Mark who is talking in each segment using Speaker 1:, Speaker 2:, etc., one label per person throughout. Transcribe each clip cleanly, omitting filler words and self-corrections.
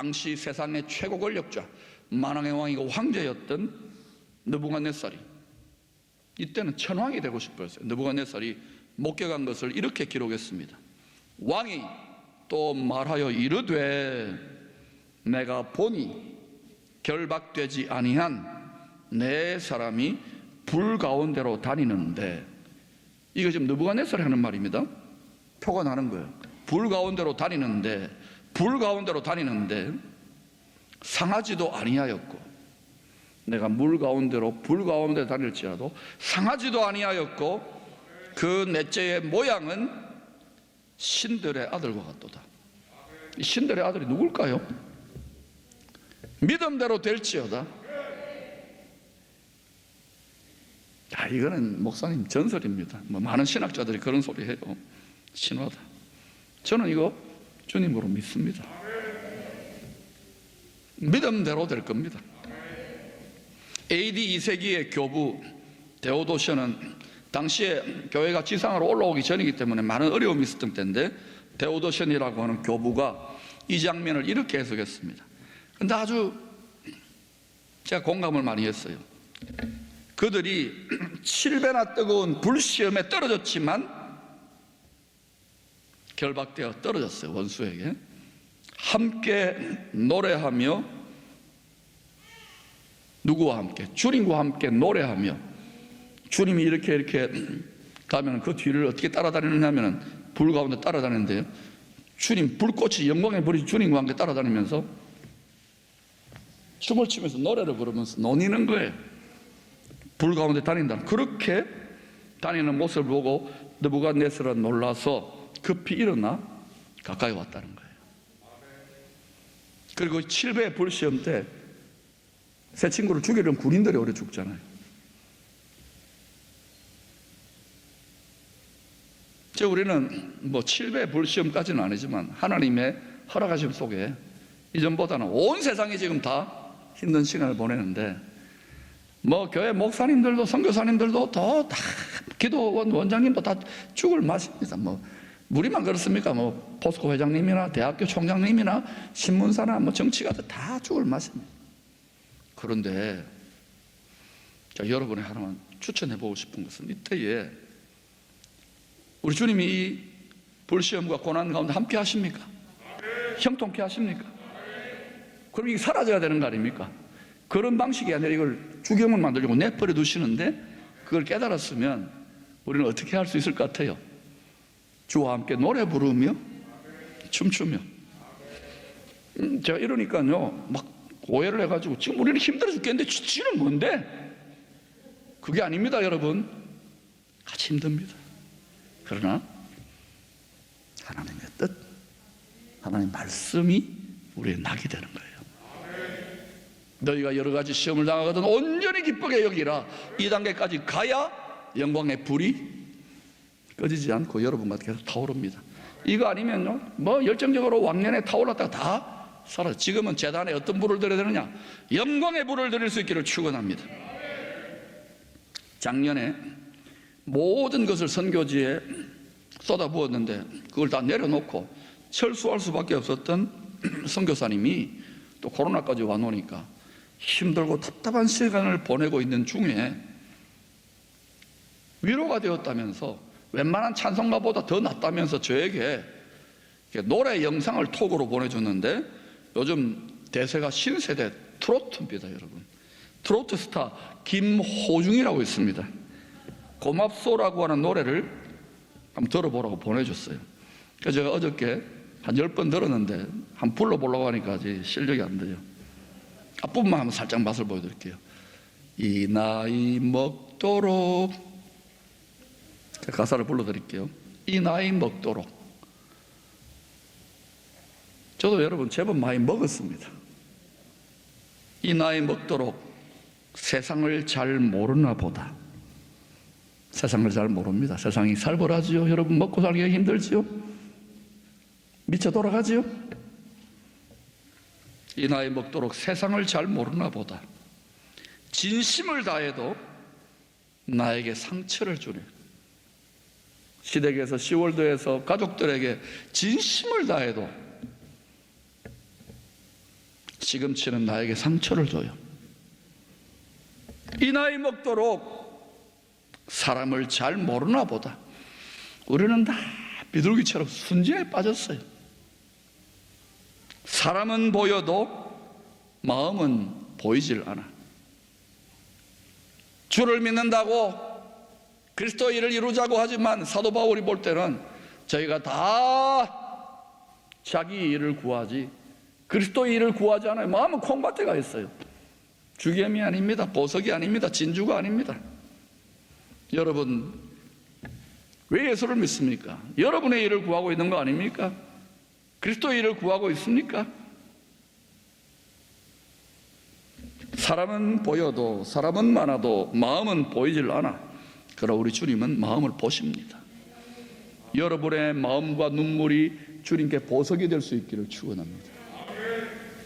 Speaker 1: 당시 세상의 최고 권력자, 만왕의 왕이고 황제였던 느부갓네살이, 이때는 천왕이 되고 싶었어요. 느부갓네살이 목격한 것을 이렇게 기록했습니다. 왕이 또 말하여 이르되 내가 보니 결박되지 아니한 내 사람이 불 가운데로 다니는데, 이거 지금 느부갓네살이 하는 말입니다. 표가 나는 거예요. 불 가운데로 다니는데, 불 가운데로 다니는데 상하지도 아니하였고, 내가 물 가운데로 불 가운데 다닐지라도 상하지도 아니하였고 그 넷째의 모양은 신들의 아들과 같도다. 이 신들의 아들이 누굴까요? 믿음대로 될지어다. 이거는 목사님 전설입니다. 많은 신학자들이 그런 소리 해요. 신화다. 저는 이거 주님으로 믿습니다. 믿음대로 될 겁니다. AD 2세기의 교부 데오도시언은 당시에 교회가 지상으로 올라오기 전이기 때문에 많은 어려움이 있었던 때인데, 데오도시언이라고 하는 교부가 이 장면을 이렇게 해석했습니다. 근데 아주 제가 공감을 많이 했어요. 그들이 7배나 뜨거운 불시험에 떨어졌지만 결박되어 떨어졌어요. 원수에게. 함께 노래하며, 누구와 함께? 주님과 함께 노래하며, 주님이 이렇게 가면 그 뒤를 어떻게 따라다니느냐 하면 불 가운데 따라다니는데요, 주님 불꽃이 영광의 불이 주님과 함께 따라다니면서 춤을 추면서 노래를 부르면서 노니는 거예요. 불 가운데 다닌다. 그렇게 다니는 모습을 보고 느부갓네살은 놀라서 급히 일어나 가까이 왔다는 거예요. 그리고 7배 불시험 때 새 친구를 죽이려는 군인들이 오래 죽잖아요. 우리는 7배 불시험까지는 아니지만 하나님의 허락하심 속에 이전보다는 온 세상이 지금 다 힘든 시간을 보내는데, 교회 목사님들도 선교사님들도 다 기도원 원장님도 다 죽을 맛입니다. 우리만 그렇습니까? 포스코 회장님이나 대학교 총장님이나 신문사나 정치가들 다 죽을 맛입니다. 그런데 여러분이 하나만 추천해보고 싶은 것은, 이때에 우리 주님이 이 불시험과 고난 가운데 함께 하십니까? 형통케 하십니까? 그럼 이게 사라져야 되는 거 아닙니까? 그런 방식이 아니라 이걸 주경을 만들려고 내버려 두시는데, 그걸 깨달았으면 우리는 어떻게 할 수 있을 것 같아요? 주와 함께 노래 부르며 춤추며. 제가 이러니까요 오해를 해가지고, 지금 우리는 힘들어 죽겠는데 지는 뭔데? 그게 아닙니다. 여러분, 같이 힘듭니다. 그러나 하나님의 뜻, 하나님의 말씀이 우리의 낙이 되는 거예요. 너희가 여러 가지 시험을 당하거든 온전히 기쁘게 여기라. 이 단계까지 가야 영광의 불이 꺼지지 않고 여러분과 계속 타오릅니다. 이거 아니면요 열정적으로 왕년에 타올랐다가 다 사라져. 지금은 제단에 어떤 불을 드려야 되느냐? 영광의 불을 드릴 수 있기를 축원합니다. 작년에 모든 것을 선교지에 쏟아부었는데 그걸 다 내려놓고 철수할 수밖에 없었던 선교사님이 또 코로나까지 와놓으니까 힘들고 답답한 시간을 보내고 있는 중에 위로가 되었다면서, 웬만한 찬송가보다 더 낫다면서 저에게 노래 영상을 톡으로 보내줬는데, 요즘 대세가 신세대 트로트입니다. 여러분, 트로트 스타 김호중이라고 있습니다. 고맙소라고 하는 노래를 한번 들어보라고 보내줬어요. 그래서 제가 어저께 한 10번 들었는데 한번 불러보려고 하니까 아직 실력이 안 돼요. 앞부분만 한번 살짝 맛을 보여드릴게요. 이 나이 먹도록, 제가 가사를 불러드릴게요. 이 나이 먹도록. 저도 여러분 제법 많이 먹었습니다. 이 나이 먹도록 세상을 잘 모르나 보다. 세상을 잘 모릅니다. 세상이 살벌하지요. 여러분, 먹고 살기가 힘들지요. 미쳐 돌아가지요. 이 나이 먹도록 세상을 잘 모르나 보다. 진심을 다해도 나에게 상처를 주네. 시댁에서 시월드에서 가족들에게 진심을 다해도 시금치는 나에게 상처를 줘요. 이 나이 먹도록 사람을 잘 모르나 보다. 우리는 다 비둘기처럼 순진에 빠졌어요. 사람은 보여도 마음은 보이질 않아. 주를 믿는다고 그리스도의 일을 이루자고 하지만 사도 바울이 볼 때는 저희가 다 자기 일을 구하지 그리스도의 일을 구하지 않아요. 마음은 콩밭에 가 있어요. 주겸이 아닙니다. 보석이 아닙니다. 진주가 아닙니다. 여러분, 왜 예수를 믿습니까? 여러분의 일을 구하고 있는 거 아닙니까? 그리스도의 일을 구하고 있습니까? 사람은 보여도, 사람은 많아도 마음은 보이질 않아. 그러나 우리 주님은 마음을 보십니다. 여러분의 마음과 눈물이 주님께 보석이 될 수 있기를 축원합니다.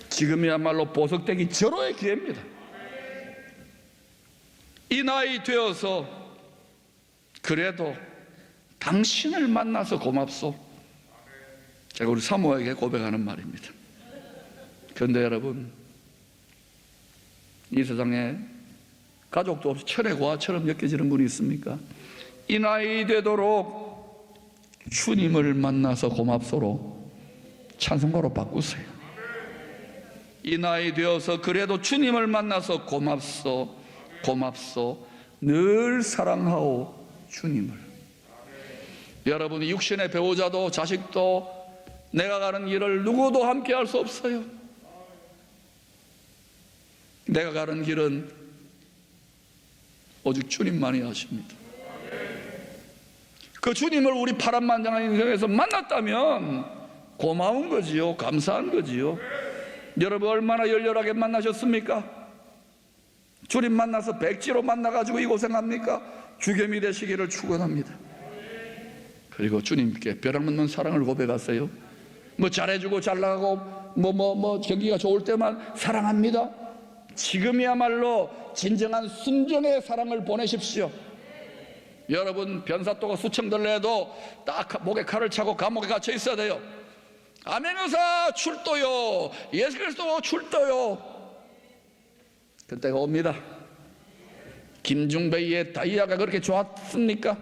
Speaker 1: 지금이야말로 보석되기 절호의 기회입니다. 이 나이 되어서 그래도 당신을 만나서 고맙소. 제가 우리 사모에게 고백하는 말입니다. 그런데 여러분, 이 세상에 가족도 없이 철의 고아처럼 느껴지는 분이 있습니까? 이 나이 되도록 주님을 만나서 고맙소로 찬송가로 바꾸세요. 이 나이 되어서 그래도 주님을 만나서 고맙소, 고맙소, 늘 사랑하오 주님을. 여러분이 육신의 배우자도 자식도 내가 가는 길을 누구도 함께 할 수 없어요. 내가 가는 길은 오직 주님만이 아십니다. 그 주님을 우리 파란만장한 인생에서 만났다면 고마운 거지요. 감사한 거지요. 여러분 얼마나 열렬하게 만나셨습니까? 주님 만나서 백지로 만나가지고 이 고생합니까? 주겸이 되시기를 축원합니다. 그리고 주님께 벼랑없는 사랑을 고백하세요. 뭐 잘해주고 잘나가고 뭐 경기가 좋을 때만 사랑합니다. 지금이야말로 진정한 순정의 사랑을 보내십시오. 여러분 변사또가 수청들래도 딱 목에 칼을 차고 감옥에 갇혀 있어야 돼요. 아멘 의사 출도요, 예수 그리스도 출도요. 그때가 옵니다. 김중배의 다이아가 그렇게 좋았습니까?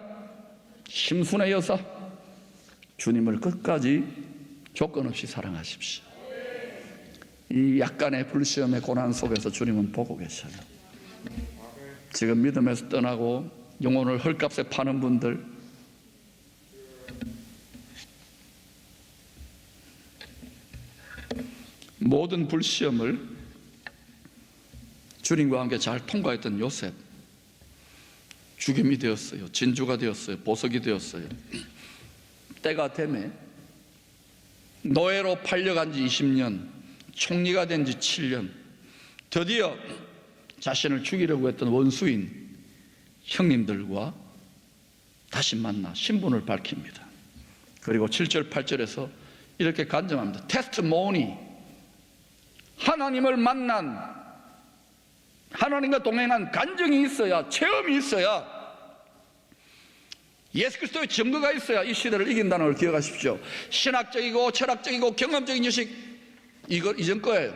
Speaker 1: 심순의 여사, 주님을 끝까지 조건 없이 사랑하십시오. 이 약간의 불시험의 고난 속에서 주님은 보고 계셔요. 지금 믿음에서 떠나고 영혼을 헐값에 파는 분들, 모든 불시험을 주님과 함께 잘 통과했던 요셉, 주겸이 되었어요. 진주가 되었어요. 보석이 되었어요. 때가 되매 노예로 팔려간 지 20년, 총리가 된 지 7년, 드디어 자신을 죽이려고 했던 원수인 형님들과 다시 만나 신분을 밝힙니다. 그리고 7절 8절에서 이렇게 간증합니다. 테스트모니, 하나님을 만난, 하나님과 동행한 간증이 있어야, 체험이 있어야, 예수 그리스도의 증거가 있어야 이 시대를 이긴다는 걸 기억하십시오. 신학적이고 철학적이고 경험적인 지식, 이거 이전 거예요.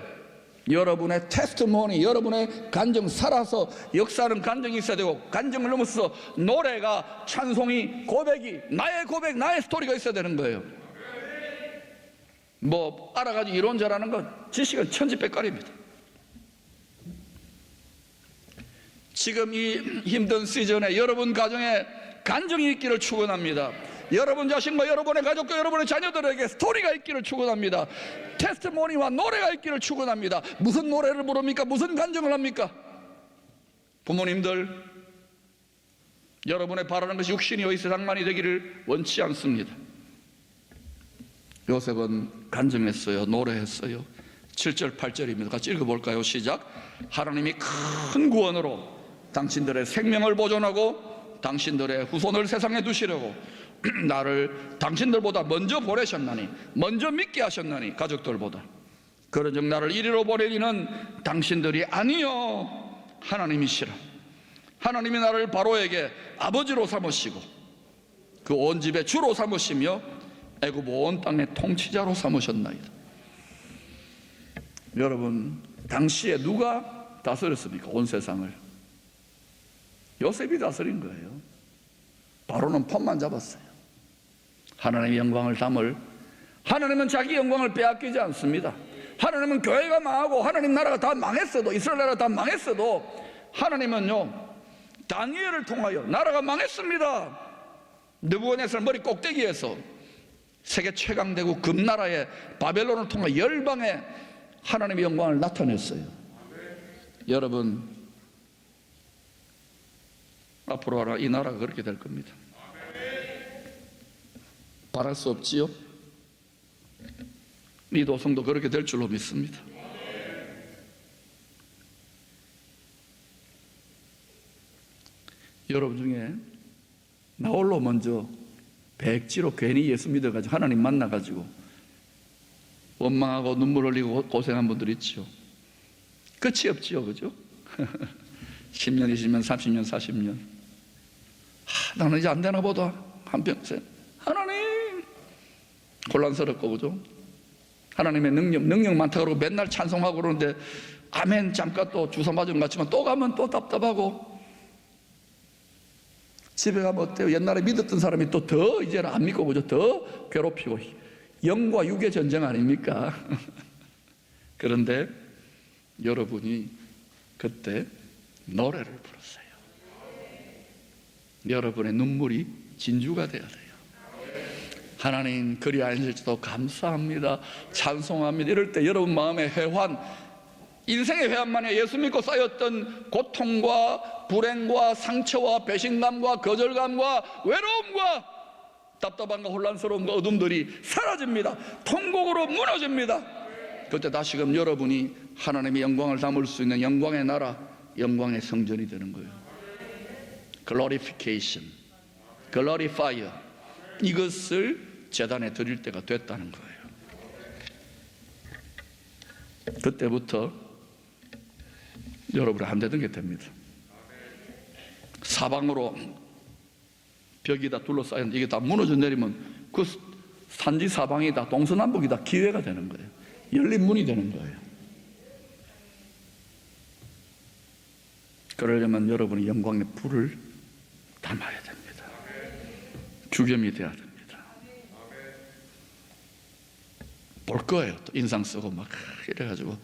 Speaker 1: 여러분의 테스트모니, 여러분의 간증, 살아서 역사하는 간증이 있어야 되고, 간증을 넘어서 노래가, 찬송이, 고백이, 나의 고백, 나의 스토리가 있어야 되는 거예요. 뭐 알아가지고 이론 잘하는 건 지식은 천지백갈입니다. 지금 이 힘든 시즌에 여러분 가정에 간증이 있기를 축원합니다. 여러분 자신과 여러분의 가족과 여러분의 자녀들에게 스토리가 있기를 축원합니다. 테스트모니와 노래가 있기를 축원합니다. 무슨 노래를 부릅니까? 무슨 간증을 합니까? 부모님들, 여러분의 바라는 것이 육신이요 이 세상만이 되기를 원치 않습니다. 요셉은 간증했어요. 노래했어요. 7절 8절입니다. 같이 읽어볼까요? 시작. 하나님이 큰 구원으로 당신들의 생명을 보존하고 당신들의 후손을 세상에 두시려고 나를 당신들보다 먼저 보내셨나니, 먼저 믿게 하셨나니, 가족들보다. 그런즉 나를 이리로 보내리는 당신들이 아니요 하나님이시라. 하나님이 나를 바로에게 아버지로 삼으시고 그 온 집의 주로 삼으시며 애굽 온 땅의 통치자로 삼으셨나이다. 여러분, 당시에 누가 다스렸습니까? 온 세상을 요셉이 다스린 거예요. 바로는 폰만 잡았어요. 하나님의 영광을 담을, 하나님은 자기 영광을 빼앗기지 않습니다. 하나님은 교회가 망하고 하나님 나라가 다 망했어도, 이스라엘 나라가 다 망했어도 하나님은요, 다니엘을 통하여 나라가 망했습니다. 느부갓네살 머리 꼭대기에서 세계 최강대국 금나라의 바벨론을 통해 열방에 하나님의 영광을 나타냈어요. 여러분, 앞으로 이 나라가 그렇게 될 겁니다. 바랄 수 없지요? 이 도성도 그렇게 될 줄로 믿습니다. 여러분 중에 나 홀로 먼저 백지로 괜히 예수 믿어가지고 하나님 만나가지고 원망하고 눈물 흘리고 고생한 분들 있죠. 끝이 없지요, 그죠? 10년, 20년, 30년, 40년. 나는 이제 안 되나 보다. 한평생 하나님 곤란스럽고, 그죠? 하나님의 능력 많다고 그러고 맨날 찬송하고 그러는데 아멘 잠깐 또 주사 맞은 것 같지만 또 가면 또 답답하고, 집에 가면 어때요? 옛날에 믿었던 사람이 또 더 이제는 안 믿고, 그죠? 더 괴롭히고, 영과 육의 전쟁 아닙니까? 그런데 여러분이 그때 노래를 불렀어요. 여러분의 눈물이 진주가 되어야 돼요. 하나님 그리 아니실지도 감사합니다, 찬송합니다, 이럴 때 여러분 마음의 회환, 인생의 회환만에 예수 믿고 쌓였던 고통과 불행과 상처와 배신감과 거절감과 외로움과 답답함과 혼란스러움과 어둠들이 사라집니다. 통곡으로 무너집니다. 그때 다시금 여러분이 하나님의 영광을 담을 수 있는 영광의 나라, 영광의 성전이 되는 거예요. Glorification, Glorifier, 이것을 제단에 드릴 때가 됐다는 거예요. 그때부터 여러분이 안 되던 게 됩니다. 사방으로 벽이 다 둘러싸였는데 이게 다 무너져 내리면 그 산지 사방이 다 동서남북이 다 기회가 되는 거예요. 열린 문이 되는 거예요. 그러려면 여러분이 영광의 불을 담아야 됩니다. 주겸이 돼야 됩니다. 볼 거예요. 또 인상 쓰고 막 이래가지고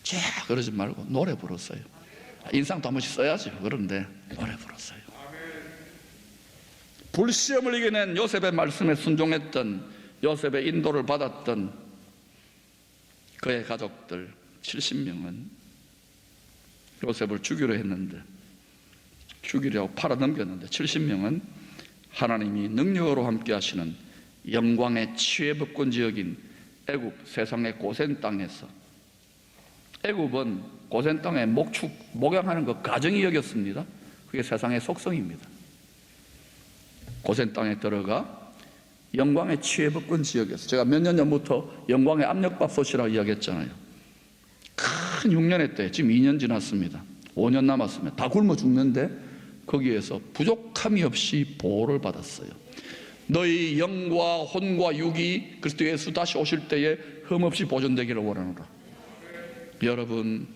Speaker 1: 쫙 그러지 말고 노래 불었어요. 인상도 한 번씩 써야죠. 그런데 노래 불었어요. 불시험을 이겨낸 요셉의 말씀에 순종했던, 요셉의 인도를 받았던 그의 가족들 70명은 요셉을 죽이려 했는데, 죽이려고 팔아넘겼는데 70명은 하나님이 능력으로 함께 하시는 영광의 치외법권 지역인 애굽, 세상의 고센 땅에서, 애굽은 고센 땅에 목축, 목양하는 것 가정이 여겼습니다. 그게 세상의 속성입니다. 고센 땅에 들어가 영광의 치외법권 지역에서, 제가 몇 년 전부터 영광의 압력밥솥이라고 이야기했잖아요. 큰 흉년의 때, 지금 2년 지났습니다. 5년 남았으면 다 굶어 죽는데 거기에서 부족함이 없이 보호를 받았어요. 너희 영과 혼과 육이 그리스도 예수 다시 오실 때에 흠없이 보존되기를 원하노라. 여러분,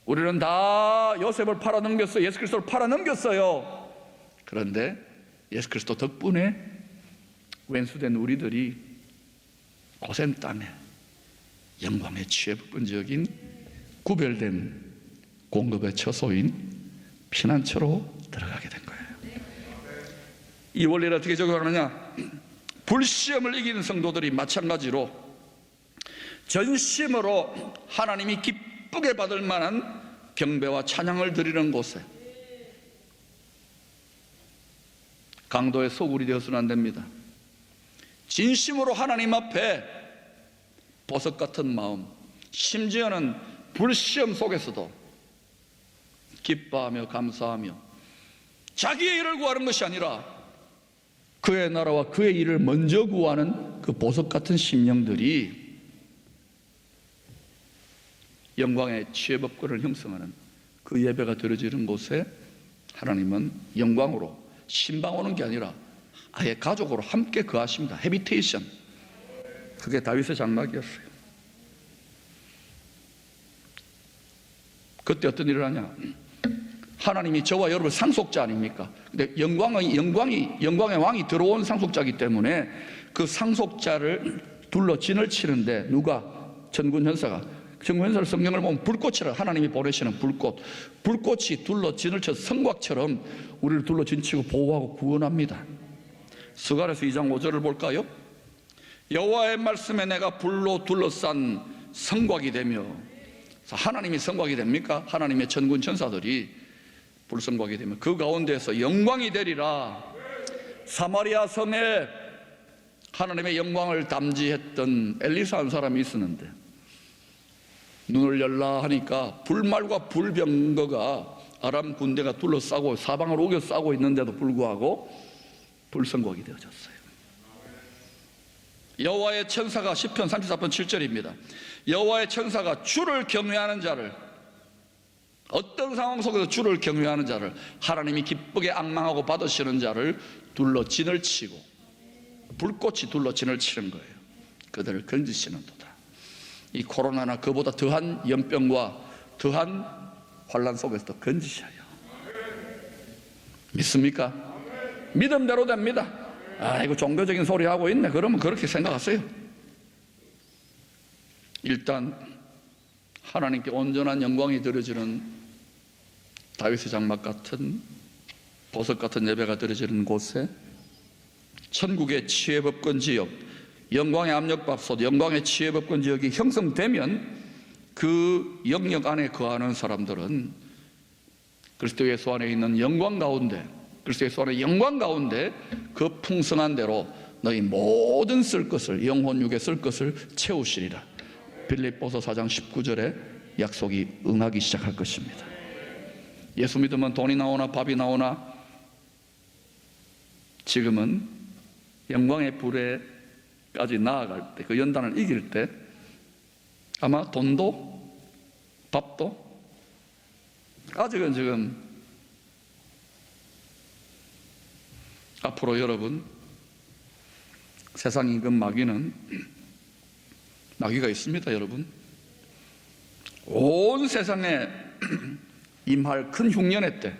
Speaker 1: 우리는 다 요셉을 팔아넘겼어요. 예수 그리스도를 팔아넘겼어요. 그런데 예수 그리스도 덕분에 왼수된 우리들이 고센 땅에 영광의 취해법권 지역인 구별된 공급의 처소인 피난처로 들어가게 된 거예요. 이 원리를 어떻게 적용하느냐? 불시험을 이기는 성도들이 마찬가지로 전심으로 하나님이 기쁘게 받을 만한 경배와 찬양을 드리는 곳에, 강도의 소굴이 되어서는 안 됩니다. 진심으로 하나님 앞에 보석 같은 마음, 심지어는 불시험 속에서도 기뻐하며 감사하며 자기의 일을 구하는 것이 아니라 그의 나라와 그의 일을 먼저 구하는 그 보석 같은 심령들이 영광의 취해법권을 형성하는 그 예배가 드려지는 곳에 하나님은 영광으로 신방 오는 게 아니라 아예 가족으로 함께 거하십니다. 해비테이션. 그게 다윗의 장막이었어요. 그때 어떤 일을 하냐? 하나님이 저와 여러분 상속자 아닙니까? 근데 영광의 왕이 들어온 상속자이기 때문에 그 상속자를 둘러 진을 치는데 누가? 전군현사가. 전군현사를 성경을 보면 불꽃이라 하나님이 보내시는 불꽃이 둘러 진을 쳐서 성곽처럼 우리를 둘러 진치고 보호하고 구원합니다. 스가랴서 2장 5절을 볼까요? 여호와의 말씀에 내가 불로 둘러싼 성곽이 되며, 하나님이 성곽이 됩니까? 하나님의 전군 천사들이 불성곽이 되면 그 가운데에서 영광이 되리라. 사마리아 성에 하나님의 영광을 담지했던 엘리사 한 사람이 있었는데 눈을 열라 하니까 불말과 불병거가 아람 군대가 둘러싸고 사방을 우겨 싸고 있는데도 불구하고 불성곽이 되어졌어요. 여호와의 천사가 시편 34편 7절입니다. 여호와의 천사가 주를 경외하는 자를, 어떤 상황 속에서 주를 경외하는 자를, 하나님이 기쁘게 앙망하고 받으시는 자를 둘러 진을 치고, 불꽃이 둘러 진을 치는 거예요. 그들을 건지시는도다. 이 코로나나 그보다 더한 연병과 더한 환란 속에서도 건지셔요. 믿습니까? 믿음대로 됩니다. 이거 종교적인 소리 하고 있네. 그러면 그렇게 생각하세요. 일단 하나님께 온전한 영광이 드려지는 다윗의 장막 같은, 보석 같은 예배가 드려지는 곳에 천국의 치외법권 지역, 영광의 압력밥솥, 영광의 치외법권 지역이 형성되면 그 영역 안에 거하는 사람들은 그리스도 예수 안에 있는 영광 가운데, 그리스도 예수 안에 영광 가운데 그 풍성한 대로 너희 모든 쓸 것을, 영혼 육에 쓸 것을 채우시리라. 빌립보서 4장 19절에 약속이 응하기 시작할 것입니다. 예수 믿으면 돈이 나오나 밥이 나오나, 지금은 영광의 불에까지 나아갈 때, 그 연단을 이길 때 아마 돈도 밥도 아직은 지금, 앞으로 여러분 세상 임금 마귀는 마귀가 있습니다. 여러분, 온 세상에 임할 큰 흉년의 때,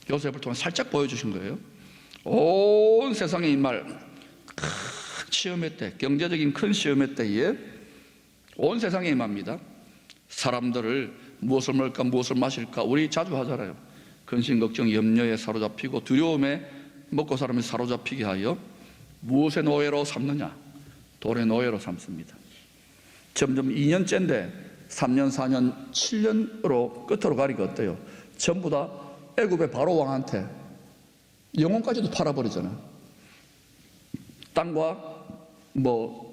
Speaker 1: 요셉을 통해 살짝 보여주신 거예요. 온 세상에 임할 큰 시험의 때, 경제적인 큰 시험의 때에 온 세상에 임합니다. 사람들을 무엇을 먹을까, 무엇을 마실까, 우리 자주 하잖아요. 근심, 걱정, 염려에 사로잡히고 두려움에 먹고 사람이 사로잡히게 하여 무엇의 노예로 삼느냐? 돈의 노예로 삼습니다. 점점 2년째인데 3년, 4년, 7년으로 끝으로 가리가 어때요? 전부 다 애굽의 바로 왕한테 영혼까지도 팔아버리잖아요. 땅과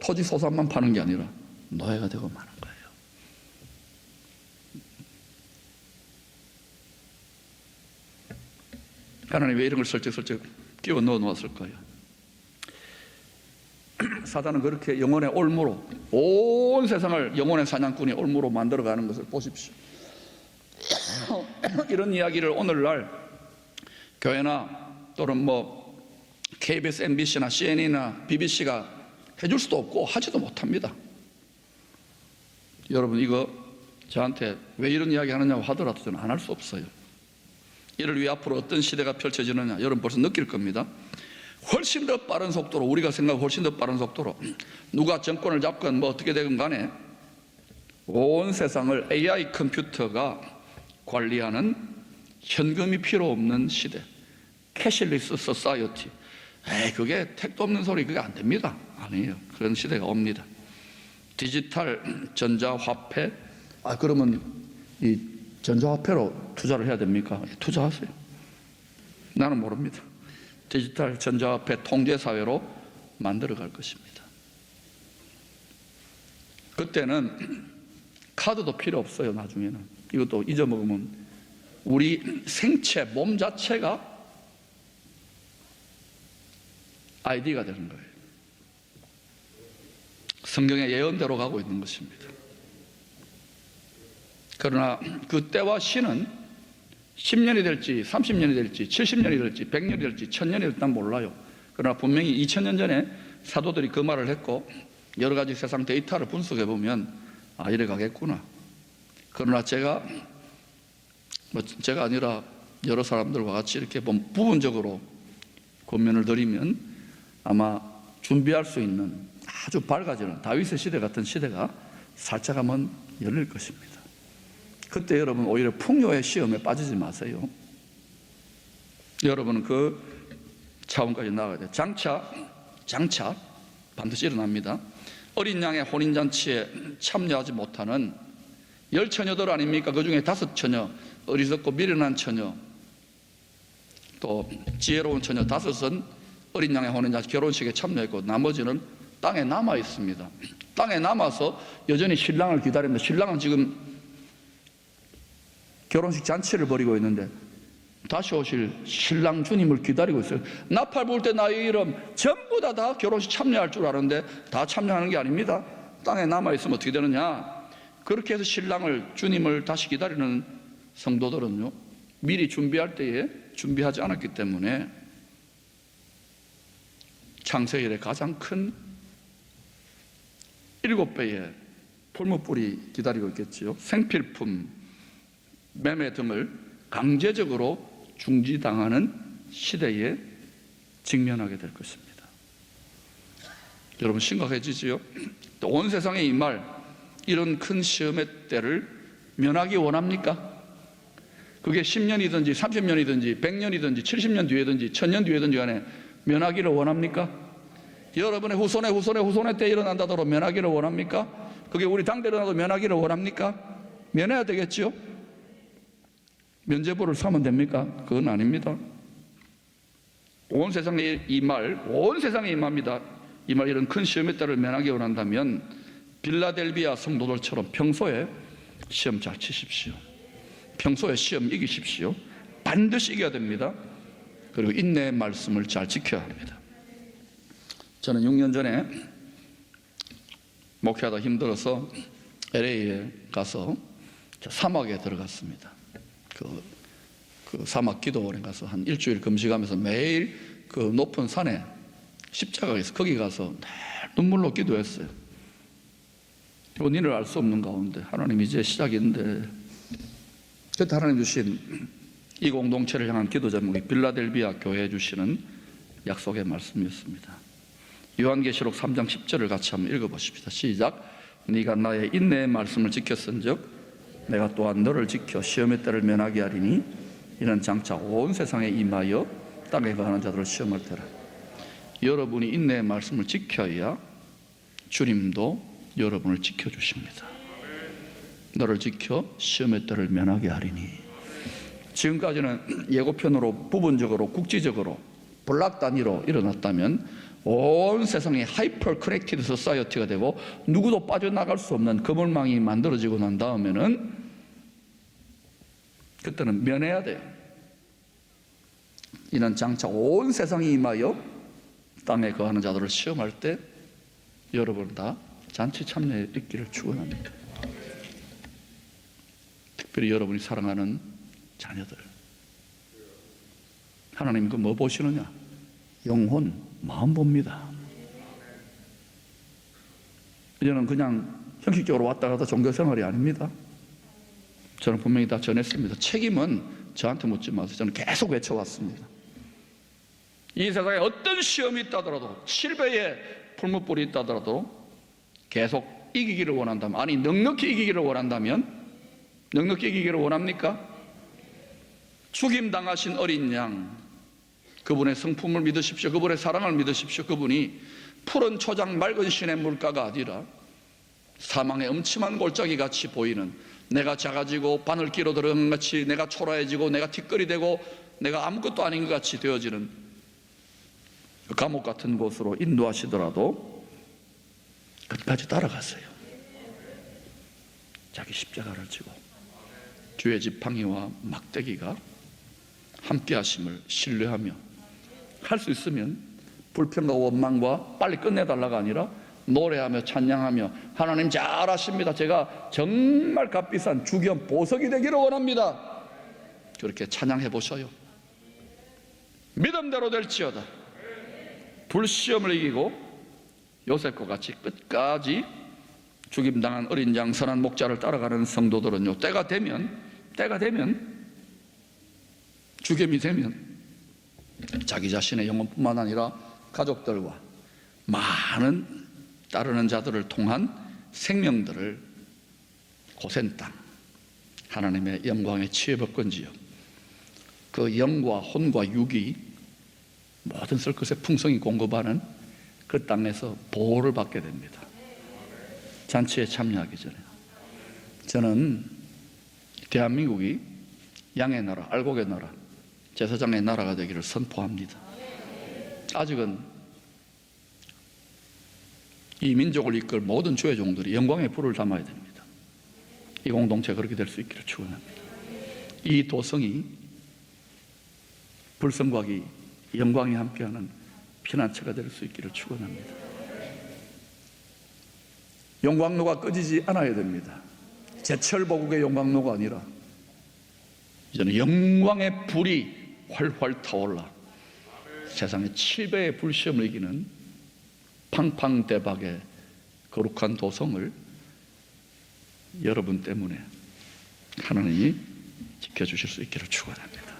Speaker 1: 토지 소산만 파는 게 아니라 노예가 되고 마는 거예요. 하나님 왜 이런 걸 슬쩍슬쩍 끼워 넣어 놓았을까요? 사단은 그렇게 영혼의 올무로, 온 세상을 영혼의 사냥꾼이 올무로 만들어가는 것을 보십시오. 이런 이야기를 오늘날 교회나 또는 KBS, MBC나 CNN이나 BBC가 해줄 수도 없고 하지도 못합니다. 여러분, 이거 저한테 왜 이런 이야기 하느냐고 하더라도 저는 안 할 수 없어요. 이를 위해 앞으로 어떤 시대가 펼쳐지느냐 여러분 벌써 느낄 겁니다. 훨씬 더 빠른 속도로, 우리가 생각하고 훨씬 더 빠른 속도로 누가 정권을 잡건 어떻게 되건 간에 온 세상을 AI 컴퓨터가 관리하는, 현금이 필요 없는 시대, 캐시리스 소사이어티. 그게 택도 없는 소리, 그게 안 됩니다. 아니에요. 그런 시대가 옵니다. 디지털 전자화폐, 그러면 이 전자화폐로 투자를 해야 됩니까? 투자하세요. 나는 모릅니다. 디지털 전자화폐 통제사회로 만들어갈 것입니다. 그때는 카드도 필요 없어요. 나중에는 이것도 잊어먹으면 우리 생체, 몸 자체가 아이디가 되는 거예요. 성경의 예언대로 가고 있는 것입니다. 그러나 그 때와 시는 10년이 될지 30년이 될지 70년이 될지 100년이 될지 1000년이 될지 몰라요. 그러나 분명히 2000년 전에 사도들이 그 말을 했고 여러 가지 세상 데이터를 분석해 보면 이래 가겠구나. 그러나 제가 아니라 여러 사람들과 같이 이렇게 부분적으로 권면을 드리면 아마 준비할 수 있는 아주 밝아지는 다윗의 시대 같은 시대가 살짝 한번 열릴 것입니다. 그때 여러분 오히려 풍요의 시험에 빠지지 마세요. 여러분은 그 차원까지 나가야 돼요. 장차 반드시 일어납니다. 어린 양의 혼인잔치에 참여하지 못하는 10처녀들 아닙니까? 그 중에 5처녀, 어리석고 미련한 처녀, 또 지혜로운 처녀 5은 어린 양의 혼인잔치 결혼식에 참여했고 나머지는 땅에 남아 있습니다. 땅에 남아서 여전히 신랑을 기다립니다. 신랑은 지금 결혼식 잔치를 벌이고 있는데 다시 오실 신랑 주님을 기다리고 있어요. 나팔 불 때 나의 이름 전부 다 결혼식 참여할 줄 아는데 다 참여하는 게 아닙니다. 땅에 남아있으면 어떻게 되느냐, 그렇게 해서 신랑을 주님을 다시 기다리는 성도들은요, 미리 준비할 때에 준비하지 않았기 때문에 창세일에 가장 큰 7배의 풀무불이 기다리고 있겠지요. 생필품, 매매 등을 강제적으로 중지당하는 시대에 직면하게 될 것입니다. 여러분 심각해지지요. 또 온 세상에 임할 이런 큰 시험의 때를 면하기 원합니까? 그게 10년이든지 30년이든지 100년이든지 70년 뒤에든지 1000년 뒤에든지 간에 면하기를 원합니까? 여러분의 후손의 때 일어난다더러 면하기를 원합니까? 그게 우리 당대 일어나도 면하기를 원합니까? 면해야 되겠죠? 면죄부를 사면 됩니까? 그건 아닙니다. 온 세상에 임합니다. 이말 이런 큰 시험의 때를 면하기 원한다면 빌라델비아 성도들처럼 평소에 시험 잘 치십시오. 평소에 시험 이기십시오. 반드시 이겨야 됩니다. 그리고 인내의 말씀을 잘 지켜야 합니다. 저는 6년 전에 목회하다 힘들어서 LA에 가서 사막에 들어갔습니다. 그 사막 기도원에 가서 한 일주일 금식하면서 매일 그 높은 산에 십자가가 있어 거기 가서 늘 눈물로 기도했어요. 원인을 알 수 없는 가운데 하나님 이제 시작인데, 그때 하나님 주신 이 공동체를 향한 기도 제목이 빌라델비아 교회에 주시는 약속의 말씀이었습니다. 요한계시록 3장 10절을 같이 한번 읽어보십시다. 시작. 네가 나의 인내의 말씀을 지켰은즉 내가 또한 너를 지켜 시험의 때를 면하게 하리니 이는 장차 온 세상에 임하여 땅에 거하는 자들을 시험할 테라. 여러분이 인내의 말씀을 지켜야 주님도 여러분을 지켜주십니다. 너를 지켜 시험의 때를 면하게 하리니. 지금까지는 예고편으로 부분적으로 국지적으로 블락 단위로 일어났다면 온 세상이 하이퍼 커넥티드 소사이어티가 되고 누구도 빠져나갈 수 없는 그물망이 만들어지고 난 다음에는 그때는 면해야 돼요. 이는 장차 온 세상이 임하여 땅에 거하는 자들을 시험할 때 여러분 다 잔치 참여에 있기를 축원합니다. 특별히 여러분이 사랑하는 자녀들, 하나님 그 뭐 보시느냐? 영혼, 마음 봅니다. 이제는 그냥 형식적으로 왔다 갔다 종교생활이 아닙니다. 저는 분명히 다 전했습니다. 책임은 저한테 묻지 마세요. 저는 계속 외쳐왔습니다. 이 세상에 어떤 시험이 있다더라도 7배의 풀무불이 있다더라도 계속 이기기를 원한다면, 아니 넉넉히 이기기를 원한다면, 넉넉히 이기기를 원합니까? 죽임당하신 어린 양, 그분의 성품을 믿으십시오. 그분의 사랑을 믿으십시오. 그분이 푸른 초장 맑은 신의 물가가 아니라 사망의 음침한 골짜기 같이 보이는, 내가 작아지고 바늘 끼로 들어간 같이 내가 초라해지고 내가 티끌이 되고 내가 아무것도 아닌 것 같이 되어지는 감옥 같은 곳으로 인도하시더라도 끝까지 따라가세요. 자기 십자가를 지고 주의 지팡이와 막대기가 함께 하심을 신뢰하며 할 수 있으면 불평과 원망과 빨리 끝내달라가 아니라 노래하며 찬양하며, 하나님 잘하십니다. 제가 정말 값비싼 주겸 보석이 되기를 원합니다. 그렇게 찬양해 보셔요. 믿음대로 될지어다. 불시험을 이기고 요셉과 같이 끝까지 죽임당한 어린 양 선한 목자를 따라가는 성도들은요, 때가 되면 죽임이 되면 자기 자신의 영혼뿐만 아니라 가족들과 많은 따르는 자들을 통한 생명들을 고센 땅, 하나님의 영광의 치유법권 지역, 그 영과 혼과 육이 모든 쓸 것의 풍성이 공급하는 그 땅에서 보호를 받게 됩니다. 잔치에 참여하기 전에 저는 대한민국이 양의 나라, 알곡의 나라, 제사장의 나라가 되기를 선포합니다. 아직은 이 민족을 이끌 모든 주의 종들이 영광의 불을 담아야 됩니다. 이 공동체가 그렇게 될 수 있기를 축원합니다. 이 도성이 불성과기, 영광이 함께하는 피난처가 될 수 있기를 축원합니다. 용광로가 꺼지지 않아야 됩니다. 제철보국의 용광로가 아니라 이제는 영광의 불이 활활 타올라 세상의 7배의 불시험을 이기는 팡팡대박의 거룩한 도성을 여러분 때문에 하나님이 지켜주실 수 있기를 축원합니다.